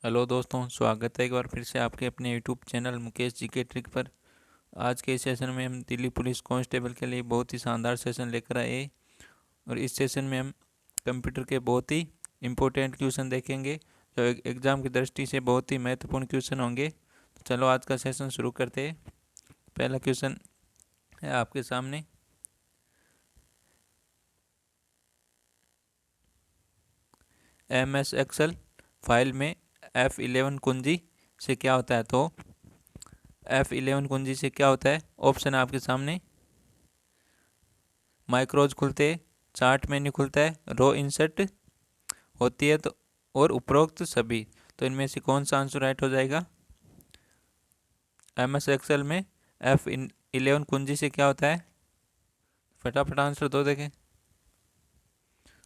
Hello दोस्तों, स्वागत है एक बार फिर से आपके अपने यूट्यूब चैनल मुकेश जी के ट्रिक पर। आज के इस सेशन में हम दिल्ली पुलिस कांस्टेबल के लिए बहुत ही शानदार सेशन लेकर आए। और इस सेशन में हम कंप्यूटर के बहुत ही इम्पोर्टेंट क्वेश्चन देखेंगे, जो एग्ज़ाम की दृष्टि से बहुत ही महत्वपूर्ण क्वेश्चन होंगे। तो चलो आज का सेशन शुरू करते हैं। पहला क्वेश्चन है आपके सामने। MS एक्सेल फाइल में F11 कुंजी से क्या होता है? तो F11 कुंजी से क्या होता है? ऑप्शन है आपके सामने। माइक्रोज खुलते हैं, चार्ट मेन्यू खुलता है, रो इंसर्ट होती है, तो और उपरोक्त सभी। तो इनमें से कौन सा आंसर राइट हो जाएगा? MS एक्सेल में F11 कुंजी से क्या होता है? फटाफट आंसर दो देखें।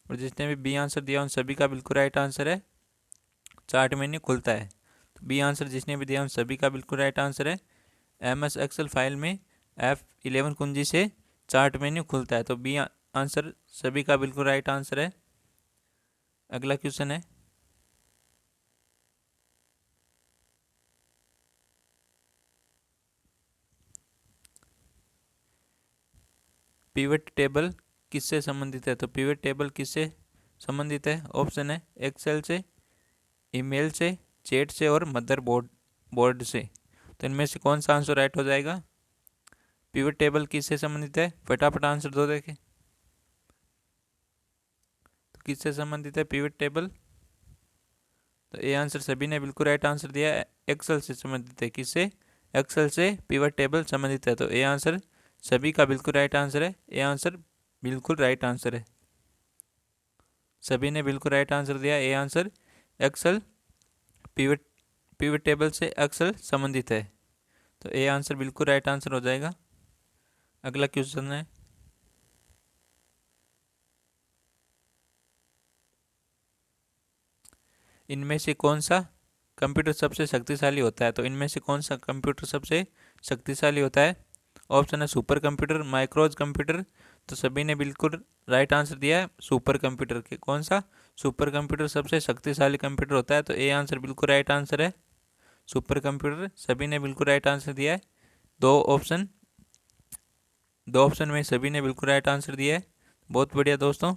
और जिसने भी बी आंसर दिया उन सभी का बिल्कुल राइट आंसर है, चार्ट मेन्यू खुलता है। तो बी आंसर जिसने भी दिया उन सभी का बिल्कुल राइट आंसर है। MS एक्सेल फाइल में F11 कुंजी से चार्ट मेन्यू खुलता है, तो बी आंसर सभी का बिल्कुल राइट आंसर है। अगला क्वेश्चन है। पिवट टेबल किससे संबंधित है? तो पिवट टेबल किससे संबंधित है? ऑप्शन है एक्सेल से, ईमेल से, चैट से और मदरबोर्ड बोर्ड से। तो इनमें से कौन सा आंसर राइट हो जाएगा? पिवट टेबल किससे संबंधित है? फटाफट आंसर दो देखें। तो किससे संबंधित है पिवट टेबल? तो ये आंसर सभी ने बिल्कुल राइट आंसर दिया है। एक्सेल से संबंधित है। किससे? एक्सेल से पिवट टेबल संबंधित है। तो ये आंसर सभी का बिल्कुल राइट आंसर है। ये आंसर बिल्कुल राइट आंसर है। सभी ने बिल्कुल राइट आंसर दिया। ये answer Excel pivot pivot table से एक्सेल संबंधित है। तो ये आंसर बिल्कुल राइट आंसर हो जाएगा। अगला क्वेश्चन है। इनमें से कौन सा कंप्यूटर सबसे शक्तिशाली होता है? तो इनमें से कौन सा कंप्यूटर सबसे शक्तिशाली होता है? ऑप्शन है सुपर कंप्यूटर, माइक्रोज कंप्यूटर। तो सभी ने बिल्कुल राइट आंसर दिया है सुपर कंप्यूटर के। कौन सा सुपर कंप्यूटर सबसे शक्तिशाली कंप्यूटर होता है? तो ये आंसर बिल्कुल राइट आंसर है, सुपर कंप्यूटर। सभी ने बिल्कुल राइट आंसर दिया है। दो ऑप्शन दो ऑप्शन में सभी ने बिल्कुल राइट आंसर दिया है। बहुत बढ़िया दोस्तों।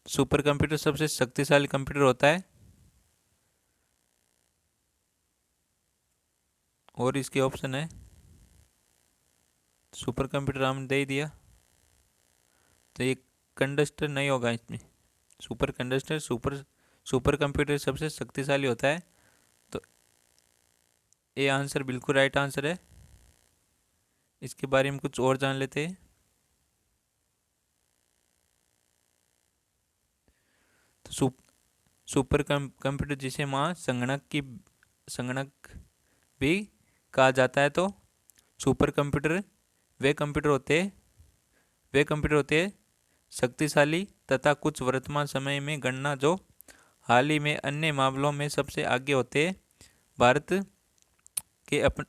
सुपर कंप्यूटर सबसे शक्तिशाली कंप्यूटर होता है। और इसके ऑप्शन है, सुपर कंप्यूटर हमने दे ही दिया, तो ये कंडस्टर नहीं होगा इसमें। सुपर कंडस्टर सुपर सुपर कंप्यूटर सबसे शक्तिशाली होता है। तो ये आंसर बिल्कुल राइट आंसर है। इसके बारे में कुछ और जान लेते हैं। तो सुपर कंप्यूटर जिसे माँ संगणक भी कहा जाता है। तो सुपर कंप्यूटर वे कंप्यूटर होते हैं वे कंप्यूटर होते हैं शक्तिशाली तथा कुछ वर्तमान समय में गणना जो हाल ही में अन्य मामलों में सबसे आगे होते हैं। भारत के अपन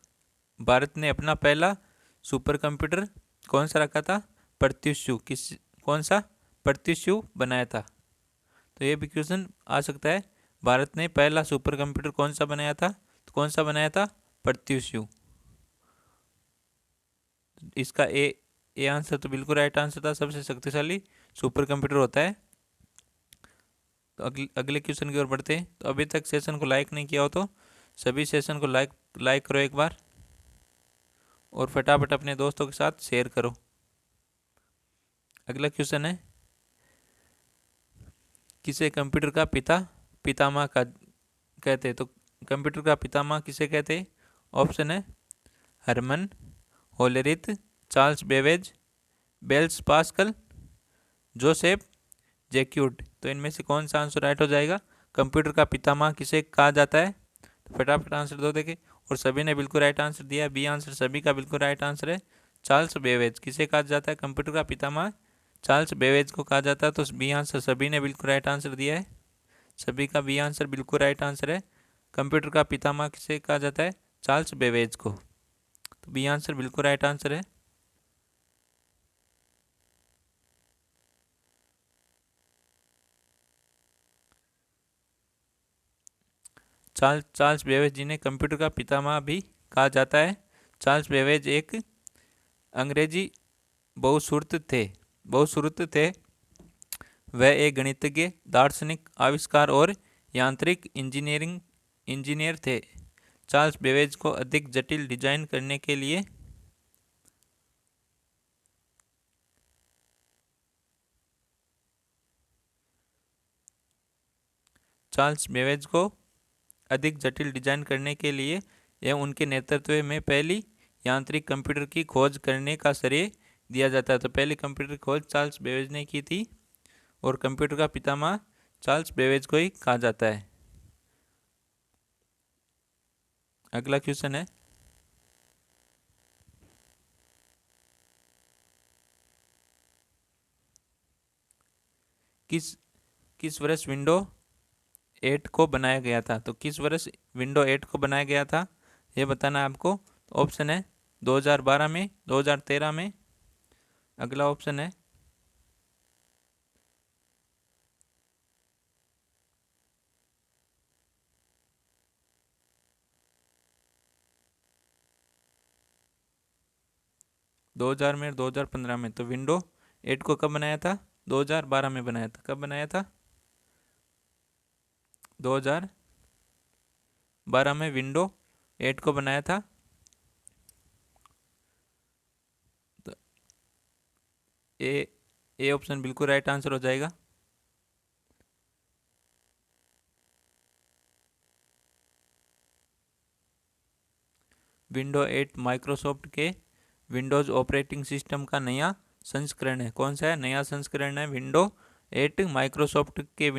भारत ने अपना पहला सुपर कंप्यूटर कौन सा रखा था? प्रत्युषु किस कौन सा प्रत्युषु बनाया था? तो ये भी क्वेश्चन आ सकता है। भारत ने पहला सुपर कंप्यूटर कौन सा बनाया था? तो कौन सा बनाया था? प्रत्युषु। इसका ए आंसर तो बिल्कुल राइट आंसर था। सबसे शक्तिशाली सुपर कंप्यूटर होता है। तो अगले क्वेश्चन की ओर बढ़ते हैं। तो अभी तक सेशन को लाइक नहीं किया हो तो सभी सेशन को लाइक लाइक करो एक बार, और फटाफट अपने दोस्तों के साथ शेयर करो। अगला क्वेश्चन है, किसे कंप्यूटर का पितामह का कहते हैं? तो कंप्यूटर का पितामह किसे कहते हैं? ऑप्शन है Herman Hollerith, Charles Babbage, Blaise Pascal, Joseph Jacquard. तो इनमें से कौन सा आंसर राइट हो जाएगा? कंप्यूटर का पितामह किसे कहा जाता है? तो फटाफट आंसर दो देखे। और सभी ने बिल्कुल राइट आंसर दिया। बी आंसर सभी का बिल्कुल राइट आंसर है, चार्ल्स बेवेज। किसे कहा जाता है कंप्यूटर का पितामह? चार्ल्स बेवेज को कहा जाता है। तो बी आंसर सभी ने बिल्कुल राइट आंसर दिया है। सभी का बी आंसर बिल्कुल राइट आंसर है। कंप्यूटर का पितामह किसे कहा जाता है? चार्ल्स बेवेज को। तो बी आंसर बिल्कुल राइट आंसर है। चार्ल्स बेबेज जिन्हें कंप्यूटर का पितामह भी कहा जाता है। चार्ल्स बेबेज एक अंग्रेजी बहुश्रुत थे। वह एक गणितज्ञ, दार्शनिक, आविष्कार और यांत्रिक इंजीनियर थे। चार्ल्स बेबेज को अधिक जटिल डिजाइन करने के लिए एवं उनके नेतृत्व में पहली यांत्रिक कंप्यूटर की खोज करने का श्रेय दिया जाता है। तो पहली कंप्यूटर की खोज चार्ल्स बेबेज ने की थी और कंप्यूटर का पितामह चार्ल्स बेबेज को ही कहा जाता है। अगला क्वेश्चन है, किस वर्ष विंडो 8 को बनाया गया था। तो किस वर्ष विंडो 8 को बनाया गया था ये बताना है आपको। ऑप्शन है 2012 में, 2013 में। अगला ऑप्शन है 2000 में और 2015 में। तो विंडो 8 को कब बनाया था? 2012 में बनाया था। कब बनाया था? 2012 में विंडो 8 को बनाया था। तो ए ऑप्शन बिल्कुल राइट आंसर हो जाएगा। विंडो 8 माइक्रोसॉफ्ट के विंडोज ऑपरेटिंग सिस्टम का नया संस्करण है। कौन सा है? नया संस्करण है विंडो 8 माइक्रोसॉफ्ट के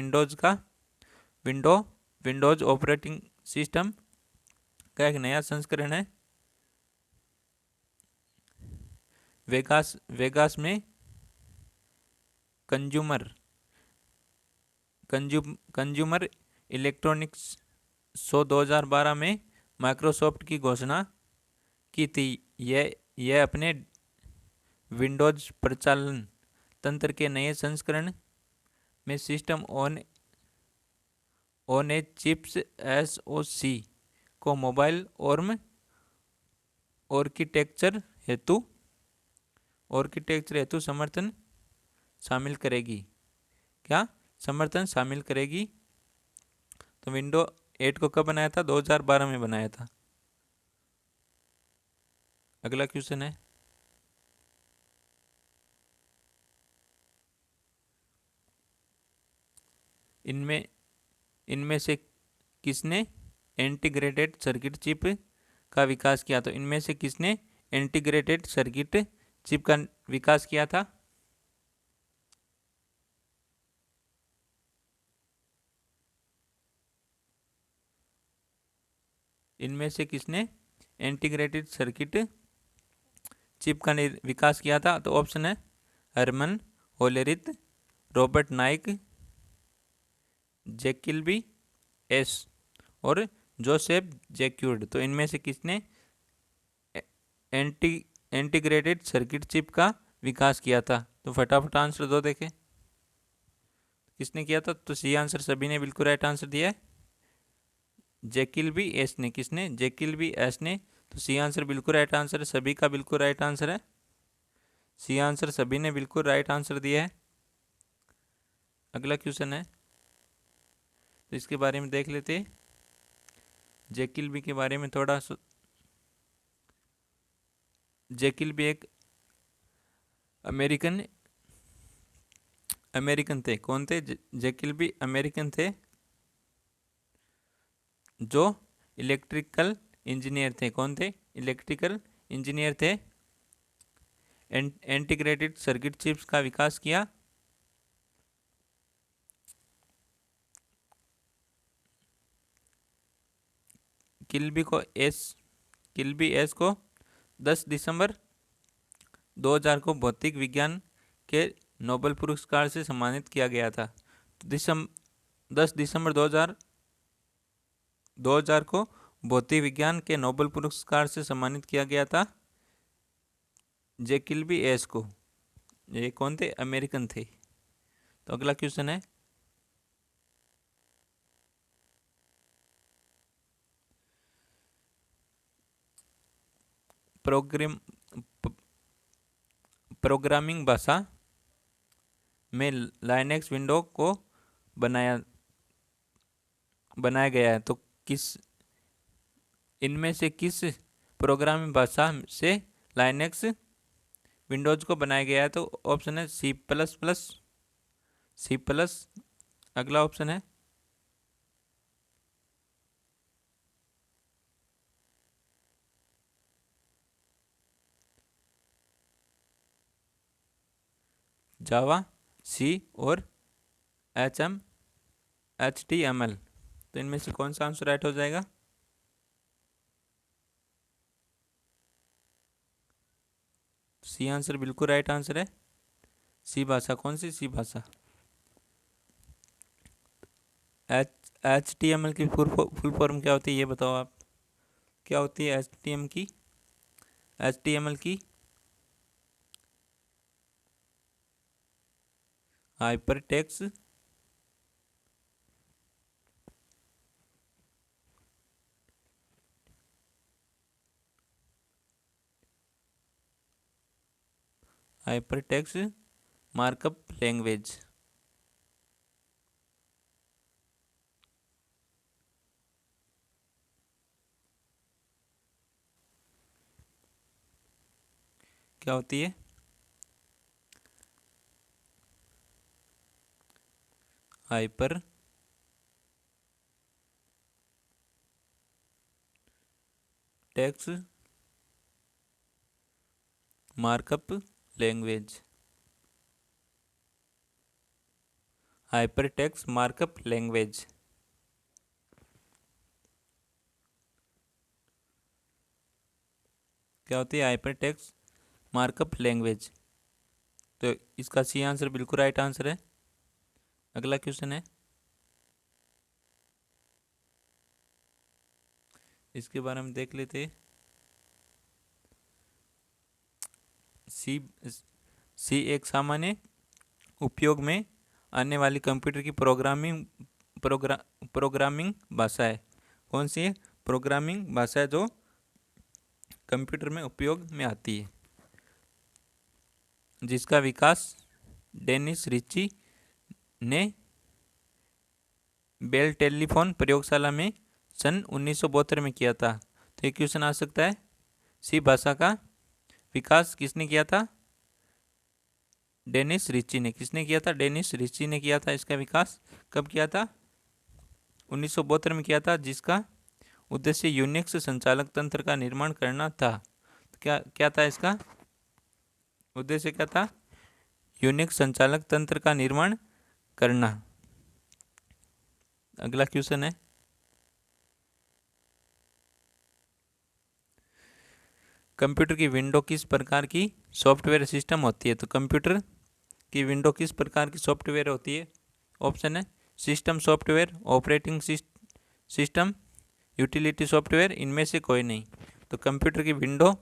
विंडोज ऑपरेटिंग सिस्टम का एक नया संस्करण है। वेगास में कंज्यूमर इलेक्ट्रॉनिक्स शो 2012 में माइक्रोसॉफ्ट की घोषणा की थी। यह अपने विंडोज प्रचालन तंत्र के नए संस्करण में system on A chips SoC को मोबाइल और आर्किटेक्चर हेतु समर्थन शामिल करेगी। क्या समर्थन शामिल करेगी? तो विंडो 8 को कब बनाया था? 2012 में बनाया था। अगला क्वेश्चन है, इनमें से किसने इंटीग्रेटेड सर्किट चिप का विकास किया? तो इनमें से किसने इंटीग्रेटेड सर्किट चिप का विकास किया था? इनमें से किसने इंटीग्रेटेड सर्किट चिप का विकास किया था? तो ऑप्शन है Herman Hollerith, Robert Noyce, Jack Kilby एस और जोसेफ जैक्यूर्ड। तो इनमें से किसने इंटीग्रेटेड सर्किट चिप का विकास किया था? तो फटाफट आंसर दो देखें किसने किया था। तो सी आंसर सभी ने बिल्कुल राइट आंसर दिया है। जैकिल्बी एस ने। किसने? जैकिल्बी एस ने। तो सी आंसर बिल्कुल राइट आंसर है। सभी का बिल्कुल राइट आंसर है। सी आंसर सभी ने बिल्कुल राइट आंसर दिया है। अगला क्वेश्चन है, तो इसके बारे में देख लेते हैं। जैकिल्बी के बारे में थोड़ा जैकिल्बी एक अमेरिकन थे। कौन थे? जैकिल्बी अमेरिकन थे जो इलेक्ट्रिकल इंजीनियर थे। कौन थे? इलेक्ट्रिकल इंजीनियर थे। इंटीग्रेटेड सर्किट चिप्स का विकास किया। किल्बी एस को 10 दिसंबर 2000 को भौतिक विज्ञान के नोबेल पुरस्कार से सम्मानित किया गया था। 10 दिसंबर 2000 को भौतिक विज्ञान के नोबेल पुरस्कार से सम्मानित किया गया था जैकिल्बी एस को। ये कौन थे? अमेरिकन थे। तो अगला क्वेश्चन है, प्रोग्राम प्रोग्रामिंग भाषा में लाइनेक्स विंडो को बनाया गया है। तो किस इनमें से किस प्रोग्रामिंग भाषा से लाइनेक्स विंडोज को बनाया गया है? तो ऑप्शन है C++। अगला ऑप्शन है जावा, सी और HTML। तो इनमें से कौन सा आंसर राइट हो जाएगा? सी आंसर बिल्कुल राइट आंसर है। सी भाषा कौन सी सी भाषा? HTML की फुल फॉर्म क्या होती है ये बताओ आप। क्या होती है HTML की हाइपर टेक्स्ट मार्कअप लैंग्वेज। क्या होती है? Hyper text markup language. Hyper text markup language. क्या होती है हाइपर टेक्स्ट मार्कअप लैंग्वेज? तो इसका सी आंसर बिल्कुल राइट आंसर है। अगला क्वेश्चन है, इसके बारे में देख लेते। सी सी एक सामान्य उपयोग में आने वाली कंप्यूटर की प्रोग्रामिंग भाषा है। कौन सी है प्रोग्रामिंग भाषा है जो कंप्यूटर में उपयोग में आती है, जिसका विकास डेनिस रिची ने बेल टेलीफोन प्रयोगशाला में सन 1972 में किया था? तो ये क्वेश्चन आ सकता है, सी भाषा का विकास किसने किया था? डेनिस रिची ने। किसने किया था? डेनिस रिची ने किया था। इसका विकास कब किया था? 1972 में किया था, जिसका उद्देश्य यूनिक्स संचालक तंत्र का निर्माण करना था। तो क्या क्या था इसका उद्देश्य? क्या था? यूनिक्स संचालक तंत्र का निर्माण करना। अगला क्वेश्चन है, कंप्यूटर की विंडो किस प्रकार की सॉफ्टवेयर सिस्टम होती है? तो कंप्यूटर की विंडो किस प्रकार की सॉफ्टवेयर होती है? ऑप्शन है system software, operating system, utility software, इनमें से कोई नहीं। तो कंप्यूटर की विंडो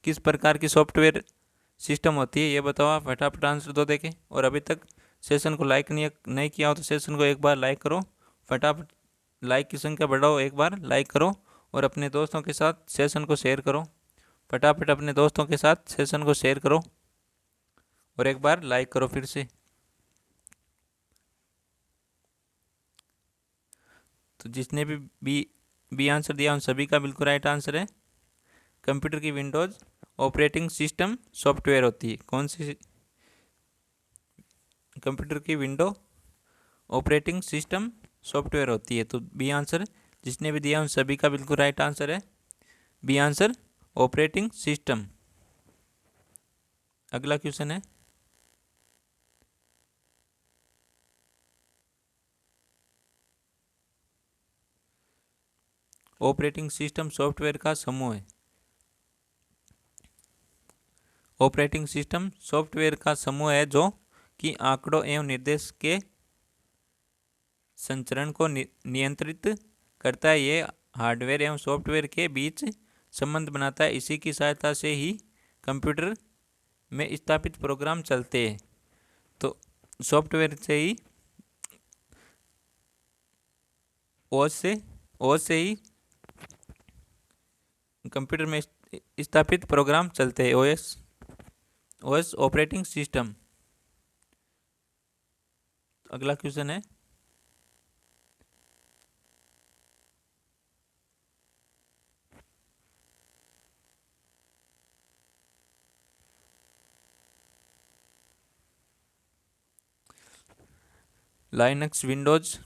किस प्रकार की सॉफ्टवेयर सिस्टम होती है ये बताओ आप। फटाफट आंसर दो देखें। और अभी तक सेशन को लाइक नहीं किया हो तो सेशन को एक बार लाइक करो। फटाफट लाइक की संख्या बढ़ाओ, एक बार लाइक करो और अपने दोस्तों के साथ सेशन को शेयर करो। फटाफट अपने दोस्तों के साथ सेशन को शेयर करो और एक बार लाइक करो फिर से। तो जिसने बी आंसर दिया उन सभी का बिल्कुल राइट आंसर है। कंप्यूटर की विंडोज ऑपरेटिंग सिस्टम सॉफ्टवेयर होती है। कौन सी? कंप्यूटर की विंडो ऑपरेटिंग सिस्टम सॉफ्टवेयर होती है। तो बी आंसर जिसने भी दिया उन सभी का बिल्कुल राइट आंसर है। B answer operating system. अगला क्वेश्चन है, ऑपरेटिंग सिस्टम सॉफ्टवेयर का समूह है। ऑपरेटिंग सिस्टम सॉफ्टवेयर का समूह है जो कि आंकड़ों एवं निर्देश के संचरण को नियंत्रित करता है। ये हार्डवेयर एवं सॉफ्टवेयर के बीच संबंध बनाता है। इसी की सहायता से ही कंप्यूटर में स्थापित प्रोग्राम चलते हैं। तो सॉफ्टवेयर से ही ओएस से ही कंप्यूटर में स्थापित प्रोग्राम चलते हैं, ओएस ऑपरेटिंग सिस्टम। अगला क्वेश्चन है लाइनक्स विंडोज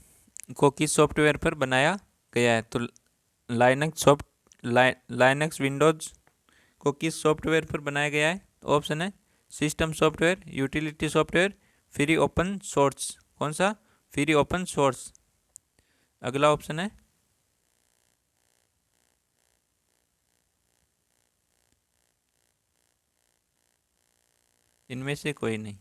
को किस सॉफ्टवेयर पर बनाया गया है? तो लाइनक्स विंडोज को किस सॉफ्टवेयर पर बनाया गया है? ऑप्शन है system software, utility software, free open source. कौन सा? Free open source. अगला ऑप्शन है इनमें से कोई नहीं।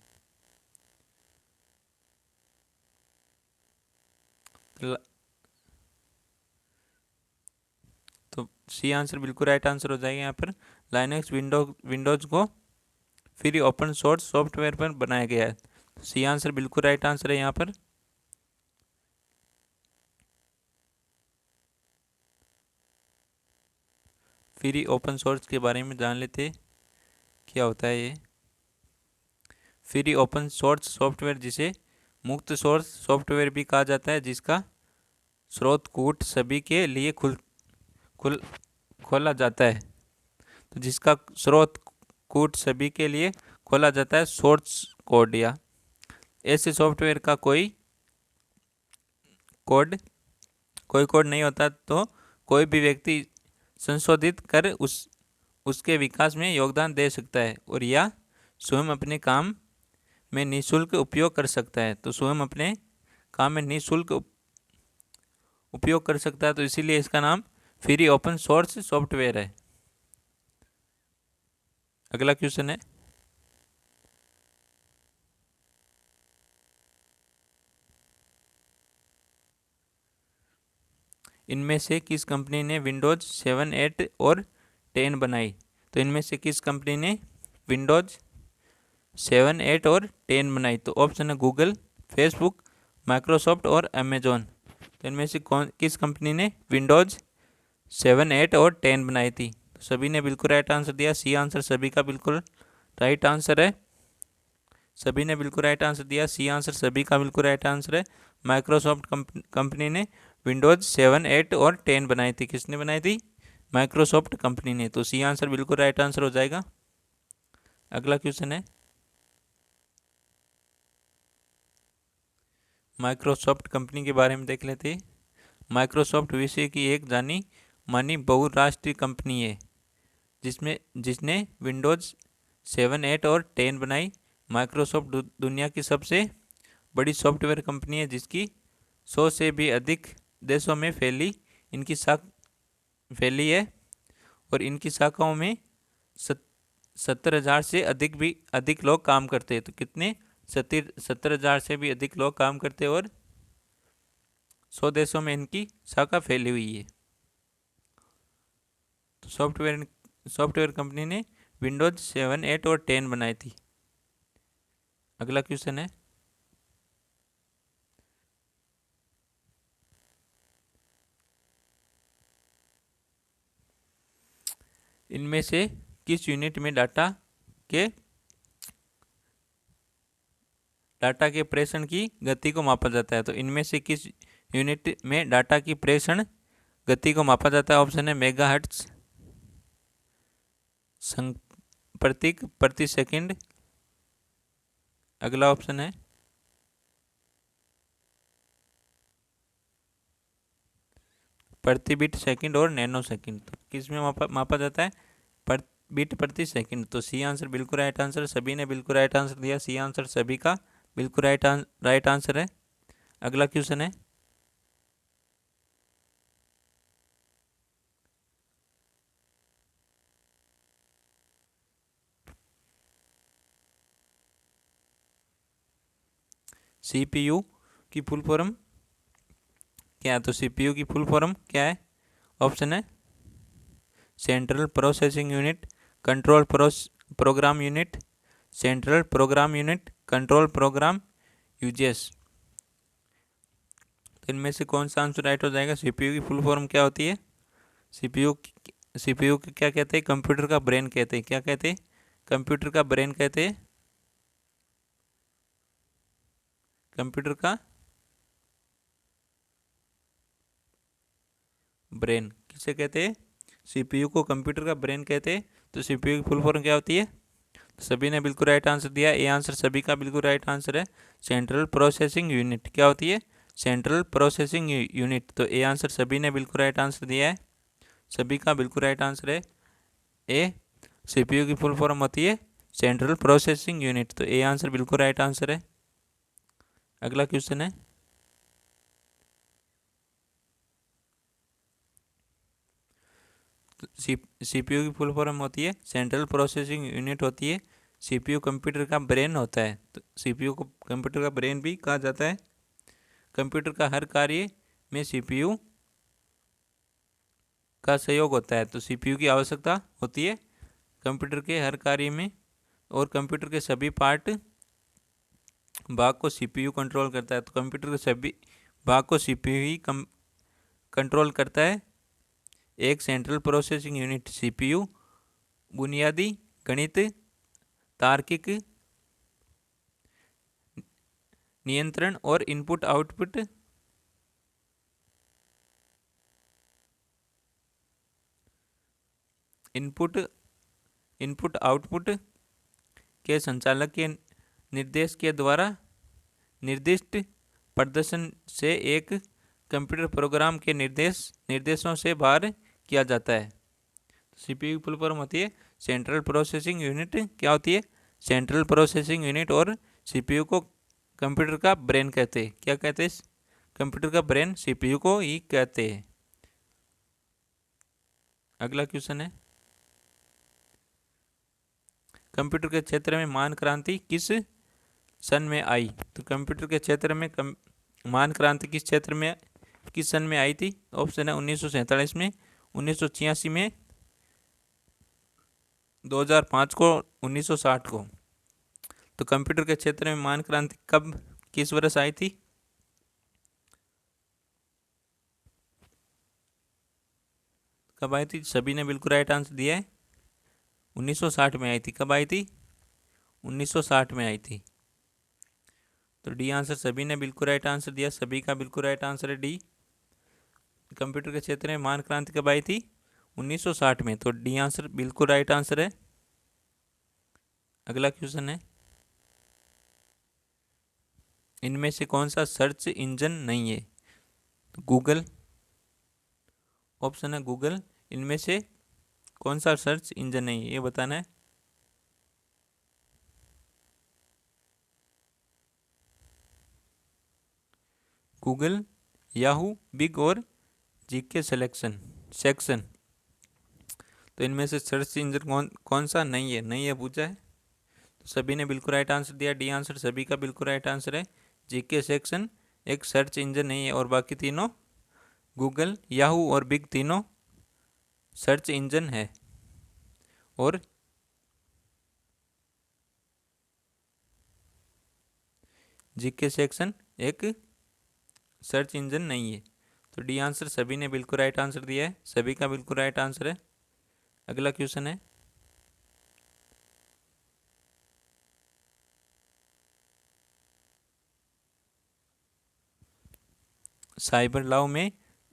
तो सी आंसर बिल्कुल राइट आंसर हो जाएगा यहाँ पर। लाइनक्स विंडोज को फ्री ओपन सोर्स सॉफ्टवेयर पर बनाया गया है। सी आंसर बिल्कुल राइट आंसर है यहाँ पर। फ्री ओपन सोर्स के बारे में जान लेते क्या होता है ये। फ्री ओपन सोर्स सॉफ्टवेयर जिसे मुक्त सोर्स सॉफ्टवेयर भी कहा जाता है, जिसका स्रोत कोड सभी के लिए खोला जाता है। तो जिसका स्रोत कोड सभी के लिए खोला जाता है, सोर्स कोड, या ऐसे सॉफ्टवेयर का कोई कोड नहीं होता, तो कोई भी व्यक्ति संशोधित कर उसके विकास में योगदान दे सकता है और या स्वयं अपने काम में निःशुल्क उपयोग कर सकता है। तो स्वयं अपने काम में निःशुल्क उपयोग कर सकता है, तो इसीलिए इसका नाम फ्री ओपन सोर्स सॉफ्टवेयर है। अगला क्वेश्चन है इनमें से किस कंपनी ने विंडोज 7, 8 और 10 बनाई? तो इनमें से किस कंपनी ने विंडोज 7, 8 और 10 बनाई? तो ऑप्शन है गूगल, फेसबुक, माइक्रोसॉफ्ट और अमेजोन। तो इनमें से किस कंपनी ने विंडोज 7, 8 और 10 बनाई थी? तो सभी ने बिल्कुल राइट आंसर दिया। सी आंसर सभी का बिल्कुल राइट आंसर है। सभी ने बिल्कुल राइट आंसर दिया। सी आंसर सभी का बिल्कुल राइट आंसर है। माइक्रोसॉफ्ट कंपनी ने विंडोज 7, 8 और 10 बनाई थी। किसने बनाई थी? माइक्रोसॉफ्ट कंपनी ने। तो सी आंसर बिल्कुल राइट आंसर हो जाएगा। अगला क्वेश्चन है माइक्रोसॉफ्ट कंपनी के बारे में देख लेते हैं। माइक्रोसॉफ्ट विश्व की एक जानी मानी बहुराष्ट्रीय कंपनी है जिसने विंडोज 7, 8 और 10 बनाई। माइक्रोसॉफ्ट दुनिया की सबसे बड़ी सॉफ्टवेयर कंपनी है, जिसकी 100 से भी अधिक देशों में फैली है और इनकी शाखाओं में 70,000 से अधिक लोग काम करते हैं। तो कितने? 70,000 से भी अधिक लोग काम करते हैं और 100 देशों में इनकी शाखा फैली हुई है। तो सॉफ्टवेयर कंपनी ने विंडोज 7, 8 और 10 बनाई थी। अगला क्वेश्चन है इनमें से किस यूनिट में डाटा के प्रेषण की गति को मापा जाता है? तो इनमें से किस यूनिट में डाटा की प्रेषण गति को मापा जाता है? ऑप्शन है मेगाहर्ट्ज, प्रति सेकंड। अगला ऑप्शन है प्रति बिट सेकंड और नैनो सेकंड। तो किस में मापा जाता है? बिट प्रति सेकंड। तो सी आंसर बिल्कुल राइट आंसर। सभी ने बिल्कुल राइट आंसर दिया। सी आंसर सभी का बिल्कुल राइट आंसर है। अगला क्वेश्चन है सीपीयू की फुल फॉर्म क्या है? तो सीपीयू की फुल फॉर्म क्या है? ऑप्शन है central processing unit, control program unit, central program unit, control program uses. तो इनमें से कौन सा आंसर राइट हो जाएगा? सीपीयू की फुल फॉर्म क्या होती है? सीपीयू सीपीयू को क्या कहते हैं? कंप्यूटर का ब्रेन कहते हैं। क्या कहते हैं? कंप्यूटर का ब्रेन कहते हैं। कंप्यूटर का ब्रेन किसे कहते हैं? सीपीयू को कंप्यूटर का ब्रेन कहते हैं। तो सीपीयू की फुल फॉर्म क्या होती है? तो सभी ने बिल्कुल राइट आंसर दिया। ए आंसर सभी का बिल्कुल राइट आंसर है। सेंट्रल प्रोसेसिंग यूनिट क्या होती है? Central processing unit. तो ए आंसर सभी ने बिल्कुल राइट आंसर दिया है। सभी का बिल्कुल राइट आंसर है ए। सीपीयू की फुल फॉर्म होती है सेंट्रल प्रोसेसिंग यूनिट। तो ए आंसर बिल्कुल राइट आंसर है। अगला क्वेश्चन है, सीपीयू की फुल फॉर्म होती है सेंट्रल प्रोसेसिंग यूनिट होती है। सीपीयू कंप्यूटर का ब्रेन होता है। तो सीपीयू को कंप्यूटर का ब्रेन भी कहा जाता है। कंप्यूटर का हर कार्य में सीपीयू का सहयोग होता है। तो सीपीयू की आवश्यकता होती है कंप्यूटर के हर कार्य में। और कंप्यूटर के सभी पार्ट भाग को सीपीयू कंट्रोल करता है। तो कंप्यूटर के सभी भाग को सीपीयू ही कंट्रोल करता है। एक सेंट्रल प्रोसेसिंग यूनिट सीपीयू बुनियादी गणित, तार्किक नियंत्रण और इनपुट आउटपुट के संचालक के निर्देश के द्वारा निर्दिष्ट प्रदर्शन से एक कंप्यूटर प्रोग्राम के निर्देशों से बाहर किया जाता है। सीपीयू की फुल फॉर्म होती है सेंट्रल प्रोसेसिंग यूनिट। क्या होती है? Central processing unit. और सीपीयू को कंप्यूटर का ब्रेन कहते हैं। क्या कहते हैं? कंप्यूटर का ब्रेन सीपीयू को ही कहते हैं। अगला क्वेश्चन है, कंप्यूटर के क्षेत्र में महान क्रांति किस सन में आई? तो कंप्यूटर के क्षेत्र में महान क्रांति किस सन में आई थी? ऑप्शन है 1947 में, 1986 में, 2005 को, 1960 को। तो कंप्यूटर के क्षेत्र में महान क्रांति किस वर्ष आई थी? कब आई थी? सभी ने बिल्कुल राइट आंसर दिया है। 1960 में आई थी। कब आई थी? 1960 में आई थी। तो डी आंसर सभी ने बिल्कुल राइट आंसर दिया। सभी का बिल्कुल राइट आंसर है डी। कंप्यूटर के क्षेत्र में महान क्रांति कब आई थी? 1960 में। तो डी आंसर बिल्कुल राइट आंसर है। अगला क्वेश्चन है, इनमें से कौन सा सर्च इंजन नहीं है? तो गूगल। ऑप्शन है गूगल। इनमें से कौन सा सर्च इंजन नहीं है, ये बताना है। गूगल, याहू, बिग और जीके सेक्शन। तो इनमें से सर्च इंजन कौन सा नहीं है पूछा है। तो सभी ने बिल्कुल राइट आंसर दिया। डी आंसर सभी का बिल्कुल राइट आंसर है। जीके सेक्शन एक सर्च इंजन नहीं है और बाकी तीनों गूगल, याहू और बिग तीनों सर्च इंजन है। और जीके सेक्शन एक सर्च इंजन नहीं है। तो डी आंसर सभी ने बिल्कुल राइट आंसर दिया है। सभी का बिल्कुल राइट आंसर है। अगला क्वेश्चन है, साइबर लॉ में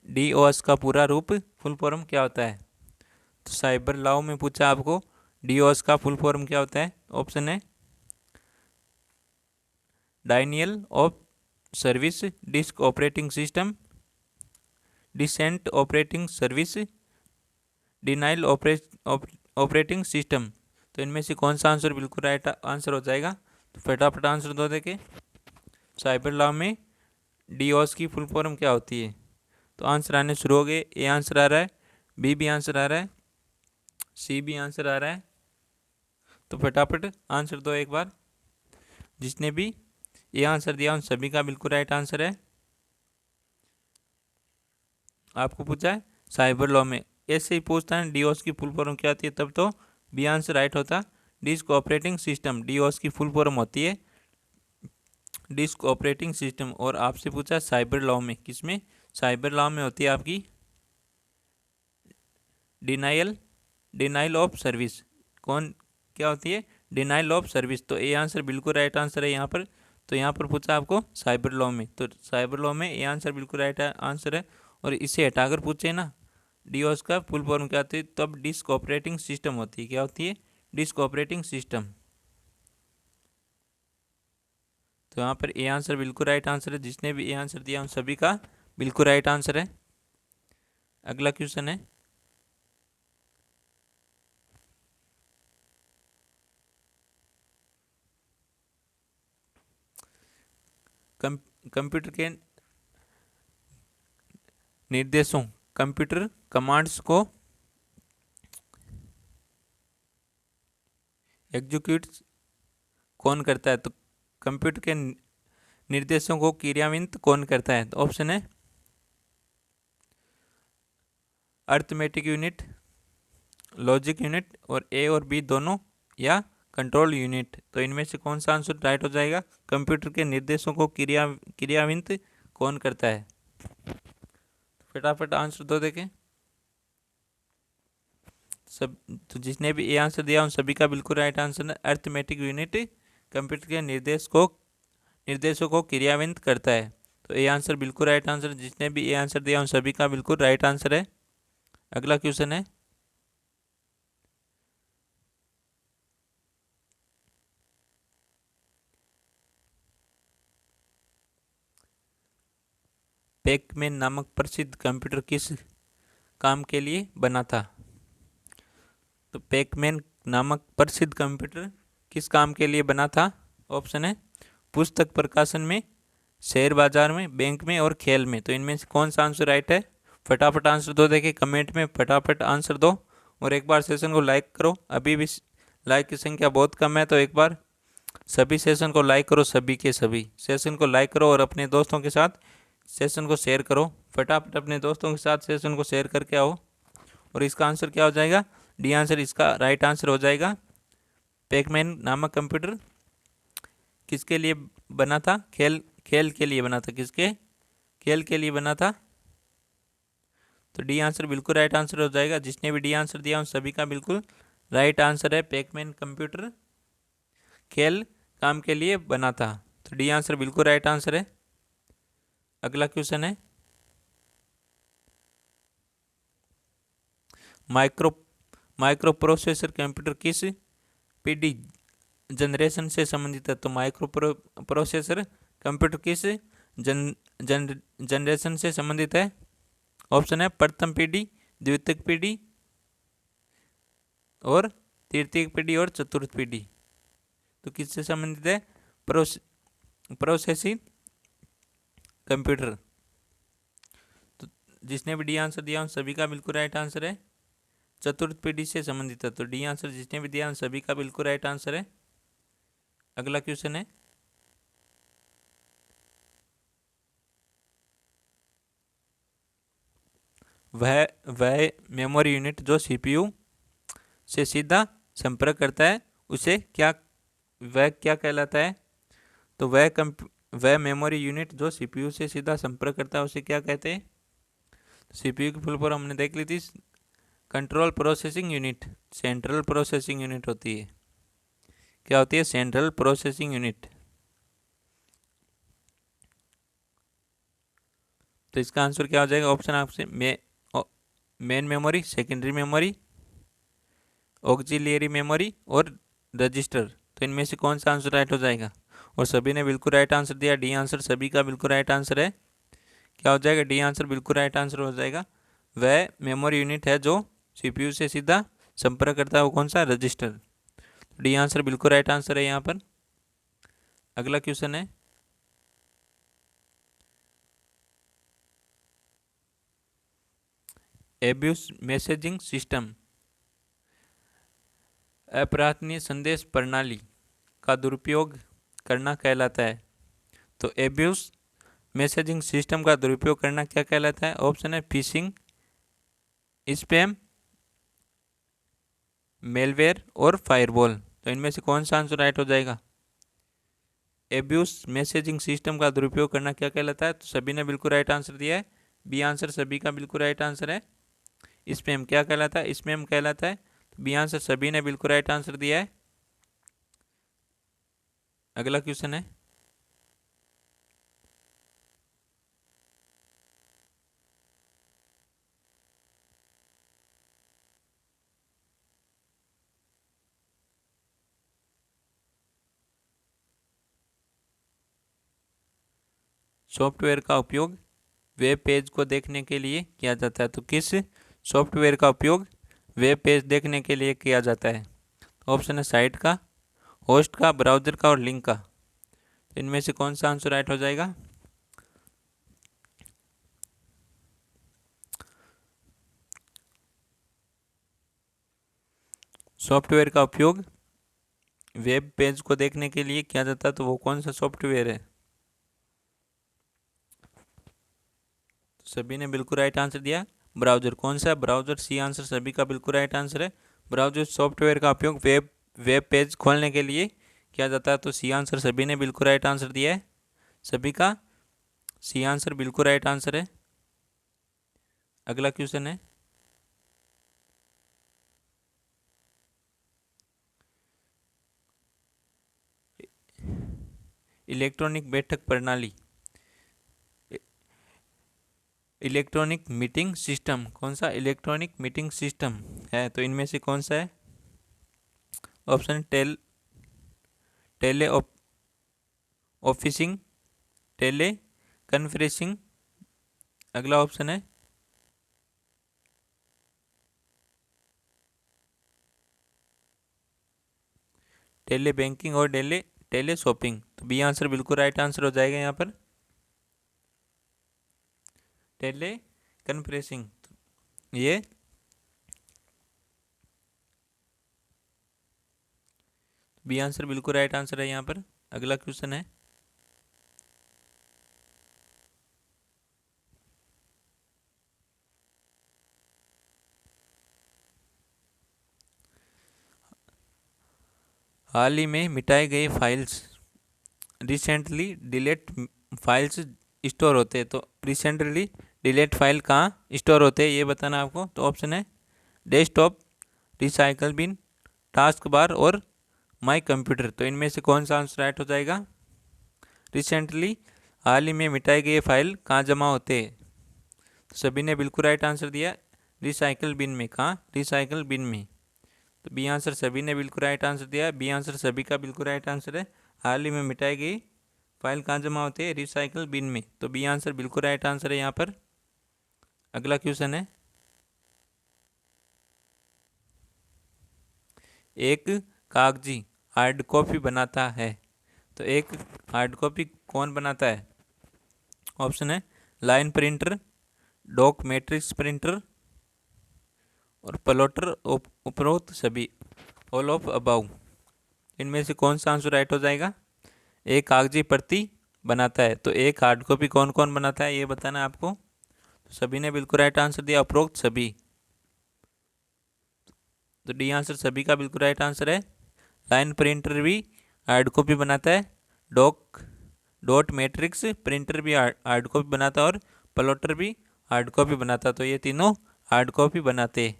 डीओएस का पूरा रूप फुल फॉर्म क्या होता है? तो साइबर लॉ में पूछा आपको डीओएस का फुल फॉर्म क्या होता है। ऑप्शन है denial of service disk operating system, decent operating service, denial operating system. तो इनमें से कौन सा आंसर बिल्कुल राइट आंसर हो जाएगा? तो फटाफट आंसर दो देखे। साइबर लॉ में डीओएस की फुल फॉर्म क्या होती है? तो आंसर आने शुरू हो गए। ए आंसर आ रहा है, बी भी आंसर आ रहा है, सी भी आंसर आ रहा है। तो फटाफट आंसर दो एक बार। जिसने भी ये आंसर दिया उन सभी का बिल्कुल राइट आंसर है। आपको पूछा है साइबर लॉ में, ऐसे ही पूछता है डीओएस की फुल फॉर्म क्या होती है, तब तो बी आंसर राइट होता। डिस्क ऑपरेटिंग सिस्टम, डीओएस की फुल फॉर्म होती है डिस्क ऑपरेटिंग सिस्टम। और आपसे पूछा साइबर लॉ में, किसमें? साइबर लॉ में होती है आपकी डिनाइल ऑफ सर्विस कौन क्या होती है? Denial of service. तो ए आंसर बिल्कुल राइट आंसर है यहाँ पर। तो यहाँ पर पूछा आपको साइबर लॉ में, तो साइबर लॉ में ए आंसर बिल्कुल राइट आंसर है। और इसे हटाकर पूछे ना डीओस का फुल फॉर्म क्या होती है, तब डिस्क ऑपरेटिंग सिस्टम होती है। क्या होती है? Disc operating system. तो यहाँ पर ए आंसर बिल्कुल राइट आंसर है। जिसने भी ए आंसर दिया उन सभी का बिल्कुल राइट आंसर है। अगला क्वेश्चन है कंप्यूटर के निर्देशों, कंप्यूटर कमांड्स को एग्जीक्यूट कौन करता है? तो कंप्यूटर के निर्देशों को क्रियान्वित कौन करता है? तो ऑप्शन है अर्थमेटिक यूनिट, लॉजिक यूनिट और ए और बी दोनों, या कंट्रोल यूनिट। तो इनमें से कौन सा आंसर राइट हो जाएगा? कंप्यूटर के निर्देशों को क्रियान्वित कौन करता है? फटाफट आंसर दो देखें सब। तो जिसने भी ए आंसर दिया उन सभी का बिल्कुल राइट आंसर है अर्थमेटिक यूनिट कंप्यूटर के निर्देशों को क्रियान्वित करता है। तो ए आंसर बिल्कुल राइट आंसर। जिसने भी ए आंसर दिया उन सभी का बिल्कुल राइट आंसर है। अगला क्वेश्चन है पैकमैन नामक प्रसिद्ध कंप्यूटर किस काम के लिए बना था? तो पैकमैन नामक प्रसिद्ध कंप्यूटर किस काम के लिए बना था? ऑप्शन है पुस्तक प्रकाशन में, शेयर बाजार में, बैंक में और खेल में। तो इनमें से कौन सा आंसर राइट है? फटाफट आंसर दो देखे कमेंट में, फटाफट आंसर दो। और एक बार सेशन को लाइक करो, अभी भी लाइक की संख्या बहुत कम है, तो एक बार सभी सेशन को लाइक करो, सभी के सभी सेशन को लाइक करो और अपने दोस्तों के साथ सेशन को शेयर करो। फटाफट अपने दोस्तों के साथ सेशन को शेयर करके आओ। और इसका आंसर क्या हो जाएगा? डी आंसर इसका राइट आंसर हो जाएगा। पैकमैन नामक कंप्यूटर किसके लिए बना था? खेल के लिए बना था। किसके? खेल के लिए बना था। तो डी आंसर बिल्कुल राइट आंसर हो जाएगा। जिसने भी डी आंसर दिया उन सभी का बिल्कुल राइट आंसर है। पैकमैन कंप्यूटर खेल काम के लिए बना था। तो डी आंसर बिल्कुल राइट आंसर है। अगला क्वेश्चन है माइक्रो प्रोसेसर कंप्यूटर किस पीढ़ी जनरेशन से संबंधित है? तो माइक्रो प्रोसेसर कंप्यूटर किस जनरेशन से संबंधित है? ऑप्शन है प्रथम पीढ़ी, द्वितीय पीढ़ी और तृतीय पीढ़ी और चतुर्थ पीढ़ी। तो किससे संबंधित है? Processing computer. तो जिसने भी डी आंसर दिया उन सभी का बिल्कुल राइट आंसर है। चतुर्थ पीढ़ी से संबंधित है। तो डी आंसर जिसने भी दिया उन सभी का बिल्कुल राइट आंसर है। अगला क्वेश्चन है वह मेमोरी यूनिट जो सीपीयू से सीधा संपर्क करता है उसे वह क्या कहलाता है? तो वह मेमोरी यूनिट जो सीपीयू से सीधा संपर्क करता है उसे क्या कहते हैं? सीपीयू की फुल फॉर्म हमने देख ली थी, control processing unit, central processing unit होती है। क्या होती है? Central processing unit. तो इसका आंसर क्या हो जाएगा? ऑप्शन आपसे main memory, secondary memory, auxiliary memory और रजिस्टर। तो इनमें से कौन सा आंसर राइट हो जाएगा? और सभी ने बिल्कुल राइट आंसर दिया। डी आंसर सभी का बिल्कुल राइट आंसर है। क्या हो जाएगा? डी आंसर बिल्कुल राइट आंसर हो जाएगा। वह मेमोरी यूनिट है जो सीपीयू से सीधा संपर्क करता है, वो कौन सा? रजिस्टर। डी आंसर बिल्कुल राइट आंसर है यहाँ पर। अगला क्वेश्चन है एब्यूज मैसेजिंग सिस्टम अप्रार्थनीय संदेश प्रणाली का दुरुपयोग करना कहलाता है। तो एब्यूज मैसेजिंग सिस्टम का दुरुपयोग करना क्या कहलाता है? ऑप्शन है फिशिंग, स्पैम, मेलवेयर और फायरवॉल। तो इनमें से कौन सा आंसर राइट हो जाएगा? एब्यूज मैसेजिंग सिस्टम का दुरुपयोग करना क्या कहलाता है? तो सभी ने बिल्कुल राइट आंसर दिया है। बी आंसर सभी का बिल्कुल राइट आंसर है। स्पैम क्या कहलाता है? स्पैम कहलाता है। तो बी आंसर सभी ने बिल्कुल राइट आंसर दिया है। अगला क्वेश्चन है, सॉफ्टवेयर का उपयोग वेब पेज को देखने के लिए किया जाता है। तो किस सॉफ्टवेयर का उपयोग वेब पेज देखने के लिए किया जाता है? ऑप्शन है साइट का, होस्ट का, ब्राउजर का और लिंक का। इनमें से कौन सा आंसर राइट हो जाएगा? सॉफ्टवेयर का उपयोग वेब पेज को देखने के लिए किया जाता है, तो वो कौन सा सॉफ्टवेयर है? तो सभी ने बिल्कुल राइट आंसर दिया। ब्राउजर कौन सा है? ब्राउजर, सी आंसर सभी का बिल्कुल राइट आंसर है। ब्राउजर सॉफ्टवेयर का उपयोग वेब पेज खोलने के लिए किया जाता है, तो सी आंसर सभी ने बिल्कुल राइट आंसर दिया है। सभी का सी आंसर बिल्कुल राइट आंसर है। अगला क्वेश्चन है, इलेक्ट्रॉनिक बैठक प्रणाली, इलेक्ट्रॉनिक मीटिंग सिस्टम कौन सा इलेक्ट्रॉनिक मीटिंग सिस्टम है? तो इनमें से कौन सा है? ऑप्शन टेले ऑफिसिंग, टेले कन्फ्रेंसिंग। अगला ऑप्शन है टेले बैंकिंग और टेले शॉपिंग। तो बी आंसर बिल्कुल राइट आंसर हो जाएगा यहाँ पर, टेले कन्फ्रेंसिंग। ये बी आंसर बिल्कुल राइट आंसर है यहाँ पर। अगला क्वेश्चन है, हाल ही में मिटाए गए files, recently delete files store होते हैं। तो रिसेंटली डिलीट फाइल कहाँ स्टोर होते हैं ये बताना आपको। तो ऑप्शन है desktop, recycle bin, task bar और माई कंप्यूटर। तो इनमें से कौन सा आंसर राइट हो जाएगा? रिसेंटली हाल ही में मिटाए गए फाइल कहाँ जमा होते हैं? तो सभी ने बिल्कुल राइट आंसर दिया, रिसाइकल बिन में। कहाँ? रिसाइकल बिन में। तो बी आंसर सभी ने बिल्कुल राइट आंसर दिया। बी आंसर सभी का बिल्कुल राइट आंसर है। हाल ही में मिटाई गई फाइल कहाँ जमा होती है? रिसाइकल बिन में। तो बी आंसर बिल्कुल राइट आंसर है यहाँ पर। अगला क्वेश्चन है, एक कागजी हार्ड कॉपी बनाता है। तो एक हार्ड कॉपी कौन बनाता है? ऑप्शन है line printer, dot matrix printer और प्लॉटर, उपरोक्त सभी, ऑल ऑफ अबाउ। इनमें से कौन सा आंसर राइट हो जाएगा? एक कागजी प्रति बनाता है। तो एक हार्ड कॉपी कौन कौन बनाता है ये बताना है आपको। तो सभी ने बिल्कुल राइट आंसर दिया, उपरोक्त सभी। तो डी आंसर सभी का बिल्कुल राइट आंसर है। लाइन प्रिंटर भी हार्ड कॉपी बनाता है, डॉक डॉट मैट्रिक्स प्रिंटर भी हार्ड कॉपी बनाता है और प्लॉटर भी हार्ड कॉपी बनाता है। तो ये तीनों हार्ड कॉपी बनाते हैं।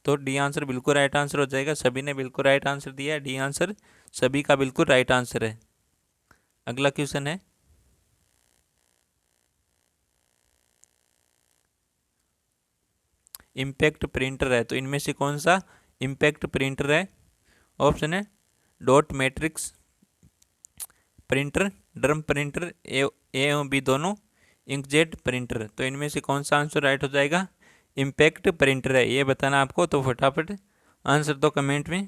तो डी आंसर बिल्कुल राइट आंसर हो जाएगा। सभी ने बिल्कुल राइट आंसर दिया है। डी आंसर सभी का बिल्कुल राइट आंसर है। अगला क्वेश्चन है, इम्पैक्ट प्रिंटर है। तो इनमें से कौन सा इम्पैक्ट प्रिंटर है? ऑप्शन है dot matrix printer, drum printer, A एवं बी दोनों, इंकजेट प्रिंटर। तो इनमें से कौन सा आंसर राइट हो जाएगा? इम्पैक्ट प्रिंटर है ये बताना आपको। तो फटाफट आंसर दो कमेंट में।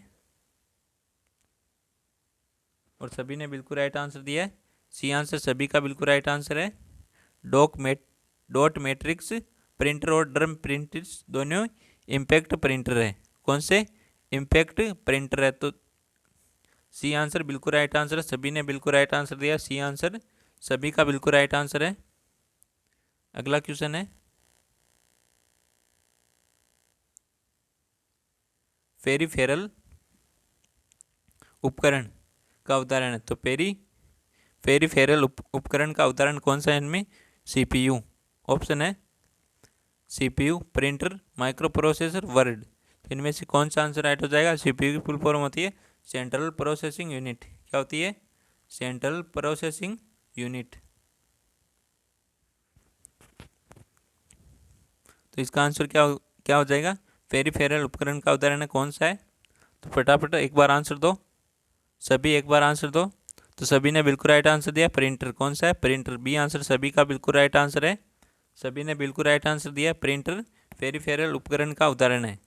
और सभी ने बिल्कुल राइट आंसर दिया है। सी आंसर सभी का बिल्कुल राइट आंसर है। डॉट मैट्रिक्स प्रिंटर और ड्रम प्रिंटर्स दोनों इम्पैक्ट प्रिंटर है। कौन से? इम्पैक्ट प्रिंटर है। तो सी आंसर बिल्कुल राइट आंसर है। सभी ने बिल्कुल राइट आंसर दिया। सी आंसर सभी का बिल्कुल राइट आंसर है। अगला क्वेश्चन है, पेरिफेरल उपकरण का उदाहरण है। तो पेरिफेरल उपकरण का उदाहरण कौन सा है इनमें? सीपीयू। ऑप्शन है CPU, printer, micro processor, word. इनमें से कौन सा आंसर राइट हो जाएगा? CPU की फुल फॉर्म होती है सेंट्रल प्रोसेसिंग यूनिट। क्या होती है? Central processing unit. तो इसका आंसर क्या हो जाएगा? पेरिफेरल उपकरण का उदाहरण कौन सा है? तो फटाफट एक बार आंसर दो, सभी एक बार आंसर दो। तो सभी ने बिल्कुल राइट आंसर दिया। प्रिंटर कौन सा है? प्रिंटर। बी आंसर सभी का बिल्कुल राइट आंसर है। सभी ने बिल्कुल राइट आंसर दिया। प्रिंटर पेरिफेरल उपकरण का उदाहरण है।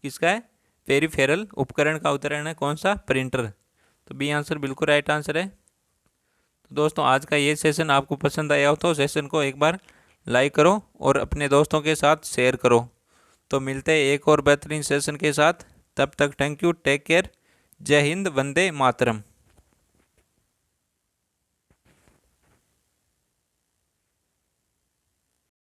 किसका है? पेरिफेरल उपकरण का उदाहरण है कौन सा? प्रिंटर। तो बी आंसर बिल्कुल राइट आंसर है। तो दोस्तों आज का ये सेशन आपको पसंद आया हो तो सेशन को एक बार लाइक करो और अपने दोस्तों के साथ शेयर करो। तो मिलते हैं एक और बेहतरीन सेशन के साथ। तब तक थैंक यू, टेक केयर, जय हिंद, वंदे मातरम।